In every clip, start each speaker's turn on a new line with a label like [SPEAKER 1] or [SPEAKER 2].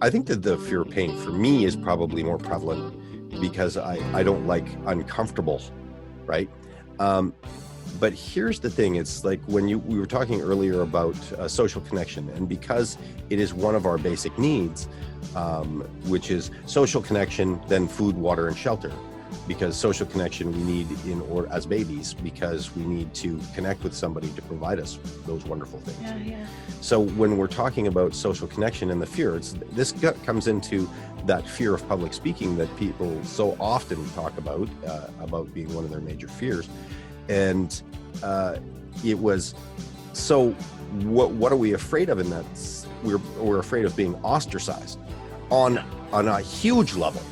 [SPEAKER 1] I think that the fear of pain for me is probably more prevalent because I don't like uncomfortable, right? But here's the thing, it's like when we were talking earlier about social connection, and because it is one of our basic needs, which is social connection, then food, water, and shelter. Because social connection we need as babies, because we need to connect with somebody to provide us those wonderful things.
[SPEAKER 2] Yeah.
[SPEAKER 1] So when we're talking about social connection and the fear, this comes into that fear of public speaking that people so often talk about being one of their major fears. And it was, so what are we afraid of in that? We're afraid of being ostracized on a huge level.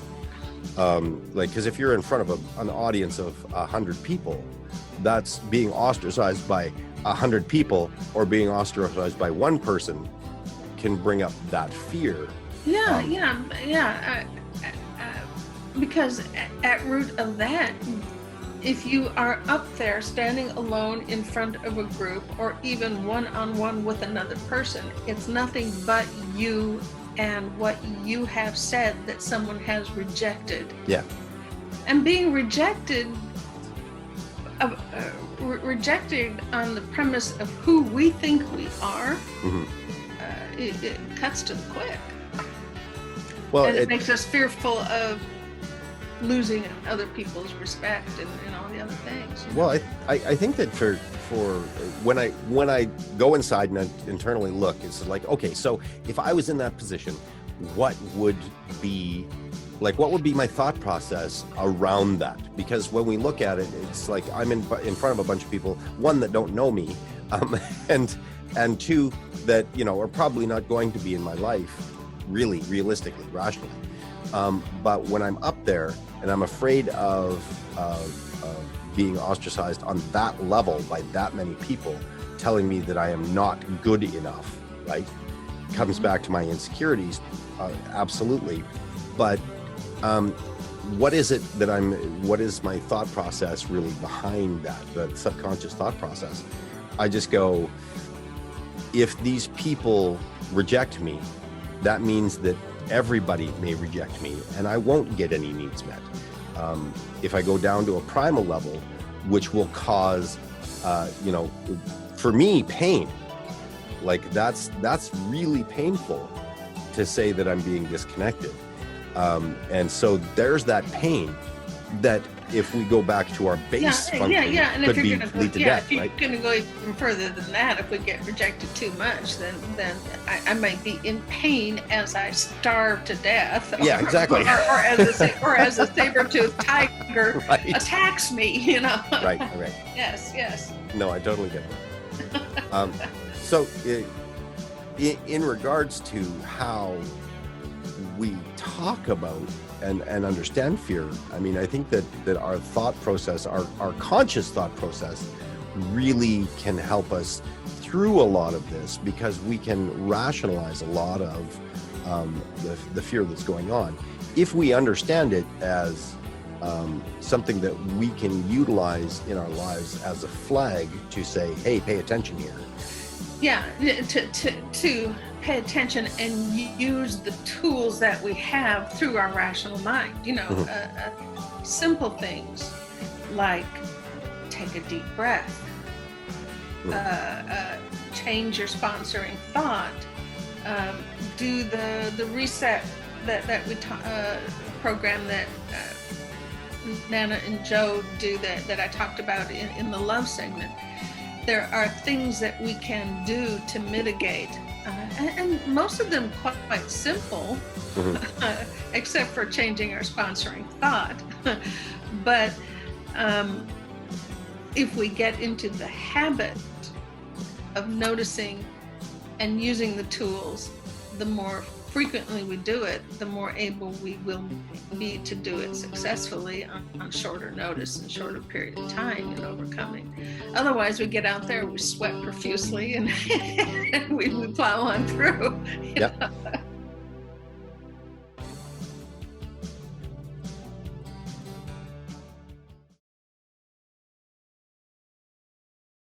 [SPEAKER 1] Because if you're in front of an audience of 100 people, that's being ostracized by 100 people, or being ostracized by one person can bring up that fear.
[SPEAKER 2] Because at root of that, if you are up there standing alone in front of a group, or even one-on-one with another person, it's nothing but you and what you have said that someone has rejected.
[SPEAKER 1] Yeah.
[SPEAKER 2] And being rejected on the premise of who we think we are, it cuts to the quick.
[SPEAKER 1] Well,
[SPEAKER 2] and it makes us fearful of losing other people's respect and all the other things.
[SPEAKER 1] Well, I think that for when I go inside and I internally look, it's like, okay, so if I was in that position, what would be my thought process around that? Because when we look at it, it's like I'm in front of a bunch of people, one, that don't know me, and two, that are probably not going to be in my life, really, realistically, rationally. But when I'm up there and I'm afraid of being ostracized on that level by that many people telling me that I am not good enough, right? Comes back to my insecurities, absolutely. But what is my thought process really behind that subconscious thought process? I just go, if these people reject me, that means that everybody may reject me and I won't get any needs met. If I go down to a primal level, which will cause, for me, pain. Like that's really painful to say that I'm being disconnected. And so there's that pain that if we go back to our base function,
[SPEAKER 2] and
[SPEAKER 1] could
[SPEAKER 2] if you're going to
[SPEAKER 1] lead to death,
[SPEAKER 2] if you're
[SPEAKER 1] right?
[SPEAKER 2] going to go even further than that, if we get rejected too much, then I might be in pain as I starve to death.
[SPEAKER 1] Yeah, exactly.
[SPEAKER 2] or as a saber-toothed tiger attacks me,
[SPEAKER 1] Right.
[SPEAKER 2] Yes.
[SPEAKER 1] No, I totally get that. So in regards to how we talk about and understand fear, I mean, I think that our thought process, our conscious thought process really can help us through a lot of this, because we can rationalize a lot of the fear that's going on if we understand it as something that we can utilize in our lives as a flag to say, hey, pay attention here.
[SPEAKER 2] Yeah, to pay attention and use the tools that we have through our rational mind. Simple things like take a deep breath, change your sponsoring thought, do the reset that we program that Nana and Joe do that I talked about in the love segment. There are things that we can do to mitigate, and most of them quite simple, except for changing our sponsoring thought. But if we get into the habit of noticing and using the tools, the more frequently we do it, the more able we will be to do it successfully on shorter notice and shorter period of time in overcoming. Otherwise, we get out there, we sweat profusely, and we plow on through.
[SPEAKER 1] Yep.